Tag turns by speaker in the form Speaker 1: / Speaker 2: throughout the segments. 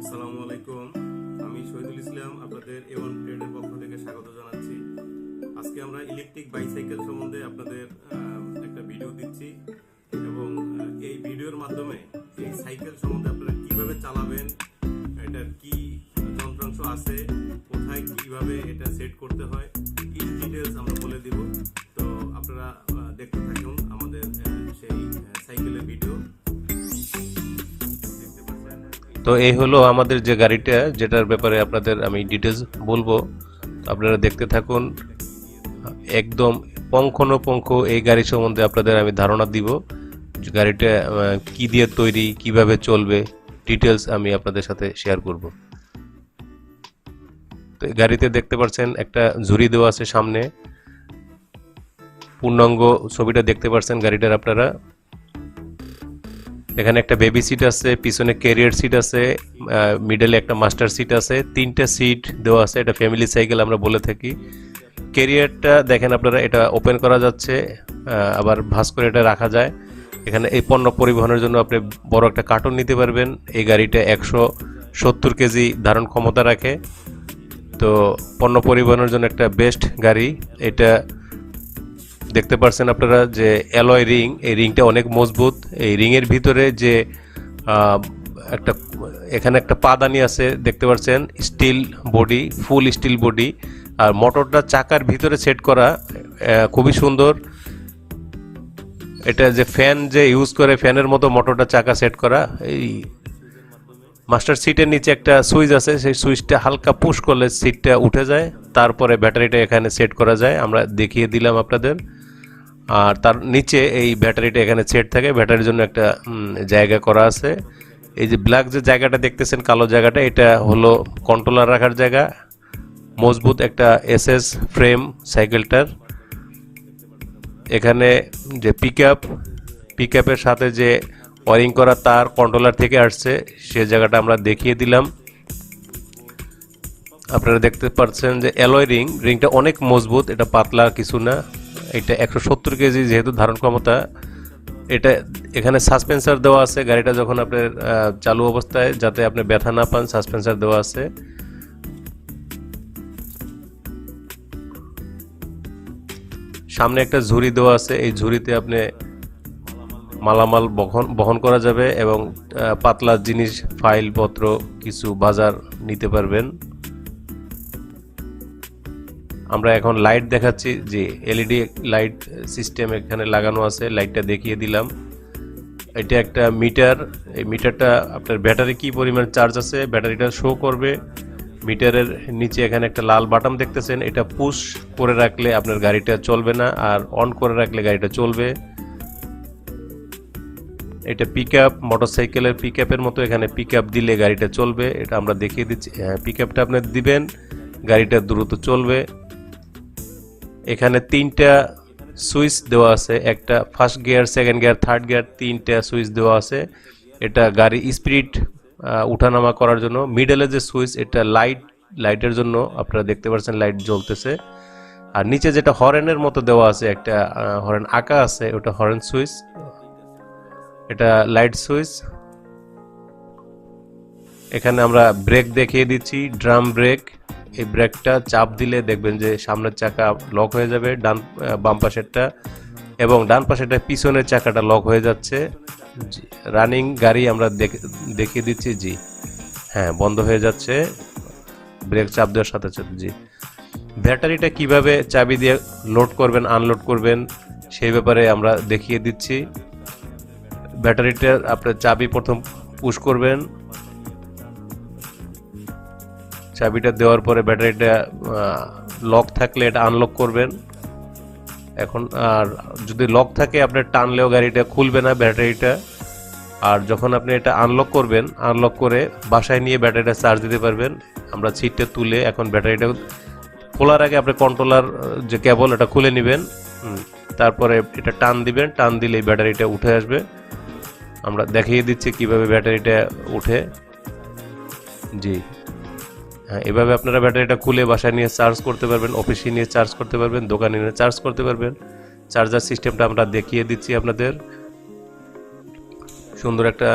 Speaker 1: আসসালামু আলাইকুম। আমি শহীদুল ইসলাম আপনাদের এওয়ান ট্রেডের পক্ষ থেকে স্বাগত জানাচ্ছি। আজকে আমরা ইলেকট্রিক বাইসাইকেল সম্বন্ধে আপনাদের একটা ভিডিও দিচ্ছি এবং এই ভিডিওর মাধ্যমে এই সাইকেল সম্বন্ধে আপনারা কিভাবে চালাবেন, এটার কি যন্ত্রাংশ আছে, কোথায় কিভাবে এটা সেট করতে হয়, এই ডিটেলস আমরা বলে দিব। তো আপনারা দেখতে থাকুন আমাদের সেই সাইকেলের ভিডিও।
Speaker 2: তো এই হলো আমাদের যে গাড়িটা, যেটার ব্যাপারে আপনাদের আমি ডিটেলস বলবো, আপনারা দেখতে থাকুন। একদম পুঙ্খানুপুঙ্খ এই গাড়ি সম্বন্ধে আপনাদের আমি ধারণা দিব। গাড়িটা কি দিয়ে তৈরি, কিভাবে চলবে, ডিটেলস আমি আপনাদের সাথে শেয়ার করব। তো গাড়িতে দেখতে পাচ্ছেন একটা ঝুড়ি দেওয়া আছে সামনে, পূর্ণাঙ্গ ছবিটা দেখতে পাচ্ছেন গাড়িটার আপনারা। এখানে একটা বেবি সিট আছে, পিছনে ক্যারিয়ার সিট আছে, মিডলে একটা মাস্টার সিট আছে, তিনটা সিট দেওয়া আছে। এটা ফ্যামিলি সাইকেল আমরা বলে থাকি। ক্যারিয়ারটা দেখেন আপনারা, এটা ওপেন করা যাচ্ছে, আবার ভাঁজ করে এটা রাখা যায়। এখানে এই পণ্য পরিবহনের জন্য আপনি বড় একটা কার্টন নিতে পারবেন। এই গাড়িটা 170 কেজি ধারণ ক্ষমতা রাখে। তো পণ্য পরিবহনের জন্য একটা বেস্ট গাড়ি এটা। দেখতে পাচ্ছেন আপনারা যে অ্যালয় রিং, এই রিংটা অনেক মজবুত। এই রিংয়ের ভিতরে যে একটা এখানে একটা পাদানি আছে দেখতে পাচ্ছেন, steel body, full steel body. আর মোটরটা চাকার ভিতরে সেট করা, খুবই সুন্দর। এটা যে ফ্যান যে ইউজ করে, ফ্যানের মতো মোটরটা চাকা সেট করা। এই মাস্টার সিটের নিচে একটা সুইচ আছে, সেই সুইচটা হালকা পুশ করলে সিটটা উঠে যায়, তারপরে ব্যাটারিটা এখানে সেট করা যায়। আমরা দেখিয়ে দিলাম আপনাদের। আর তার নিচে এই ব্যাটারিটা এখানে সেট থাকে, ব্যাটারির জন্য একটা জায়গা করা আছে। এই যে ব্ল্যাক যে জায়গাটা দেখতেছেন, কালো জায়গাটা, এটা হলো কন্ট্রোলার রাখার জায়গা। মজবুত একটা এসএস ফ্রেম সাইকেলটার। এখানে যে পিকআপের সাথে যে ওয়ারিং করা তার কন্ট্রোলার থেকে আসছে, সে জায়গাটা আমরা দেখিয়ে দিলাম। আপনারা দেখতে পাচ্ছেন যে অ্যালয় রিংটা অনেক মজবুত, এটা পাতলা কিছু না। এটা 170 কেজি যেহেতু ধারণ ক্ষমতা। এটা এখানে সাসপেন্সার দেওয়া আছে, গাড়িটা যখন আপনার চালু অবস্থায় যাতে আপনি ব্যথা না পান, সাসপেন্সার দেওয়া আছে। সামনে একটা ঝুড়ি দেওয়া আছে, এই ঝুড়িতে আপনি মালামাল বহন করা যাবে এবং পাতলা জিনিস, ফাইলপত্র কিছু বাজার নিতে পারবেন। আমরা এখন লাইট দেখাচ্ছি, যে এলইডি লাইট সিস্টেম এখানে লাগানো আছে, লাইটটা দেখিয়ে দিলাম। এটা একটা মিটার, এই মিটারটা আপনার ব্যাটারি কি পরিমাণ চার্জ আছে ব্যাটারিটা শো করবে। মিটারের নিচে এখানে একটা লাল বাটন দেখতেছেন, এটা পুশ করে রাখলে আপনার গাড়িটা চলবে না, আর অন করে রাখলে গাড়িটা চলবে। এটা পিকআপ, মোটরসাইকেলের পিকআপের মতো, এখানে পিকআপ দিলে গাড়িটা চলবে। এটা আমরা দেখিয়ে দিচ্ছি। হ্যাঁ, পিকআপটা আপনি দিবেন, গাড়িটা দ্রুত চলবে। এখানে তিনটা সুইচ দেওয়া আছে, একটা first gear, second gear, third gear, তিনটা সুইচ দেওয়া আছে। এটা গাড়ি স্পিড উঠানামা করার জন্য। মিডলে যে সুইচ, এটা লাইটের জন্য, আপনারা দেখতে পাচ্ছেন লাইট জ্বলতেছে। আর নিচে যেটা হর্নের মতো দেওয়া আছে, একটা হর্ন আঁকা আছে, ওটা হর্ন সুইচ, এটা লাইট সুইচ। এখানে আমরা ব্রেক দেখিয়ে দিচ্ছি, ড্রাম ব্রেক। এই ব্রেকটা চাপ দিলে দেখবেন যে সামনের চাকা লক হয়ে যাবে, বাম পাশেরটা, এবং ডান পাশেরটা পিছনের চাকাটা লক হয়ে যাচ্ছে। রানিং গাড়ি আমরা দেখিয়ে দিচ্ছি। জি হ্যাঁ, বন্ধ হয়ে যাচ্ছে ব্রেক চাপ দেওয়ার সাথে সাথে। জি, ব্যাটারিটা কিভাবে চাবি দিয়ে লোড করবেন, আনলোড করবেন, সেই ব্যাপারে আমরা দেখিয়ে দিচ্ছি। ব্যাটারিটা আপনার চাবি প্রথম পুশ করবেন, চাবিটা দেওয়ার পরে ব্যাটারিটা লক থাকলে এটা আনলক করবেন। এখন আর যদি লক থাকে আপনার টানলেও গাড়িটা খুলবে না ব্যাটারিটা। আর যখন আপনি এটা আনলক করবেন, আনলক করে বাসায় নিয়ে ব্যাটারিটা চার্জ দিতে পারবেন। আমরা সিটটা তুলে এখন ব্যাটারিটা খোলার আগে আপনি কন্ট্রোলার যে কেবল, এটা খুলে নেবেন, তারপরে এটা টান দিবেন, টান দিলে ব্যাটারিটা উঠে আসবে। আমরা দেখিয়ে দিচ্ছি কিভাবে ব্যাটারিটা উঠে। জি হ্যাঁ, এভাবে আপনারা ব্যাটারিটা খুলে বাসায় নিয়ে চার্জ করতে পারবেন, অফিসে নিয়ে চার্জ করতে পারবেন, দোকানে নিয়ে চার্জ করতে পারবেন। চার্জার সিস্টেমটা আমরা দেখিয়ে দিচ্ছি আপনাদের। সুন্দর একটা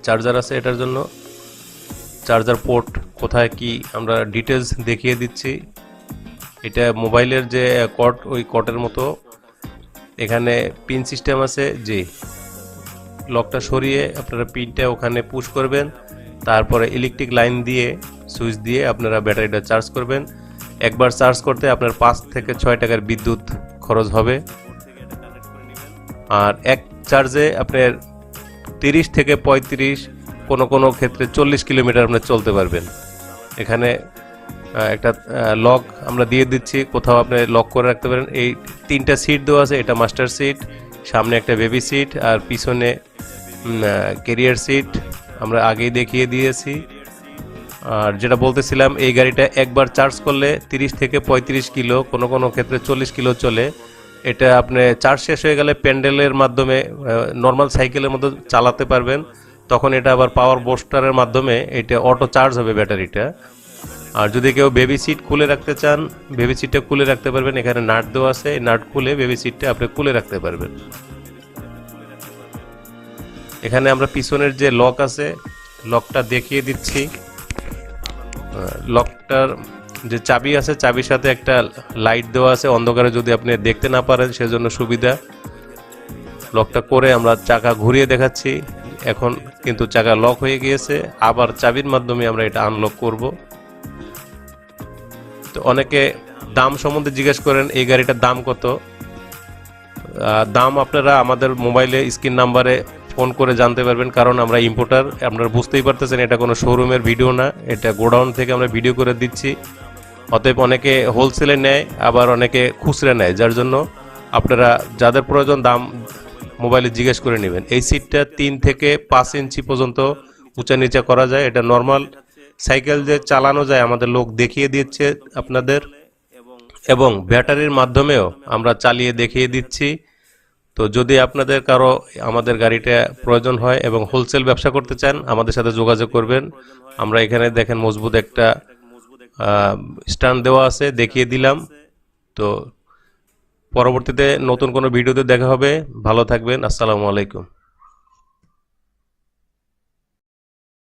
Speaker 2: চার্জার আছে এটার জন্য। চার্জার পোর্ট কোথায় কি আমরা ডিটেলস দেখিয়ে দিচ্ছি। এটা মোবাইলের যে কর্ড, ওই কর্ডের মতো এখানে পিন সিস্টেম আছে। জি, লকটা সরিয়ে আপনারা পিনটা ওখানে পুশ করবেন, তারপরে ইলেকট্রিক লাইন দিয়ে সুইচ দিয়ে আপনারা ব্যাটারিটা চার্জ করবেন। একবার চার্জ করতে আপনার 5 থেকে 6 টাকার বিদ্যুৎ খরচ হবে। আর এক চার্জে আপনার 30 থেকে 35, কোনো কোনো ক্ষেত্রে 40 কিলোমিটার আপনি চলতে পারবেন। এখানে একটা লক আমরা দিয়ে দিচ্ছি, কোথাও আপনি লক করে রাখতে পারেন। এই 3টা সিট দেওয়া আছে, এটা মাস্টার সিট, সামনে একটা বেবি সিট আর পিছনে ক্যারিয়ার সিট আমরা আগেই দেখিয়ে দিয়েছি। আর যেটা বলতেছিলাম, এই গাড়িটা একবার চার্জ করলে 30 থেকে 35 কিলো, কোনো কোনো ক্ষেত্রে 40 কিলো চলে। এটা আপনি চার্জ শেষ হয়ে গেলে প্যান্ডেলের মাধ্যমে নর্মাল সাইকেলের মতো চালাতে পারবেন। তখন এটা আবার পাওয়ার বুস্টারের মাধ্যমে এটা অটো চার্জ হবে ব্যাটারিটা। আর যদি কেউ বেবি সিট খুলে রাখতে চান, বেবি সিটটা খুলে রাখতে পারবেন। এখানে নাট দেওয়া আছে, এই নাট খুলে বেবি সিটটা আপনি খুলে রাখতে পারবেন। এখানে আমরা পিছনের যে লক আছে, লকটা দেখিয়ে দিচ্ছি। লকটার যে চাবি আছে, চাবির সাথে একটা লাইট দেওয়া আছে, অন্ধকারে যদি আপনি দেখতে না পারেন সেজন্য সুবিধা। লকটা করে আমরা চাকা ঘুরিয়ে দেখাচ্ছি। এখন কিন্তু চাকা লক হয়ে গিয়েছে, আবার চাবির মাধ্যমে আমরা এটা আনলক করব। তো অনেকে দাম সম্বন্ধে জিজ্ঞেস করেন, এই গাড়িটার দাম কত। দাম আপনারা আমাদের মোবাইলে স্ক্রিন নাম্বারে ফোন করে জানতে পারবেন, কারণ আমরা ইম্পোর্টার। আপনারা বুঝতেই পারতেছেন এটা কোনো শোরুমের ভিডিও না, এটা গোডাউন থেকে আমরা ভিডিও করে দিচ্ছি। অতএব অনেকে হোলসেলে নেয়, আবার অনেকে খুচরা নেয়, যার জন্য আপনারা যাদের প্রয়োজন দাম মোবাইলে জিজ্ঞেস করে নেবেন। এই সিটটা 3 থেকে 5 ইঞ্চি পর্যন্ত উঁচা নিচা করা যায়। এটা নর্মাল সাইকেল যে চালানো যায় আমাদের লোক দেখিয়ে দিচ্ছে আপনাদের, এবং ব্যাটারির মাধ্যমেও আমরা চালিয়ে দেখিয়ে দিচ্ছি। তো যদি আপনাদের কারো আমাদের গাড়িটা প্রয়োজন হয় এবং হোলসেল ব্যবসা করতে চান, আমাদের সাথে যোগাযোগ করবেন। আমরা এখানে দেখেন মজবুত একটা স্ট্যান্ড দেওয়া আছে, দেখিয়ে দিলাম। তো পরবর্তীতে নতুন কোনো ভিডিওতে দেখা হবে। ভালো থাকবেন। আসসালামু আলাইকুম।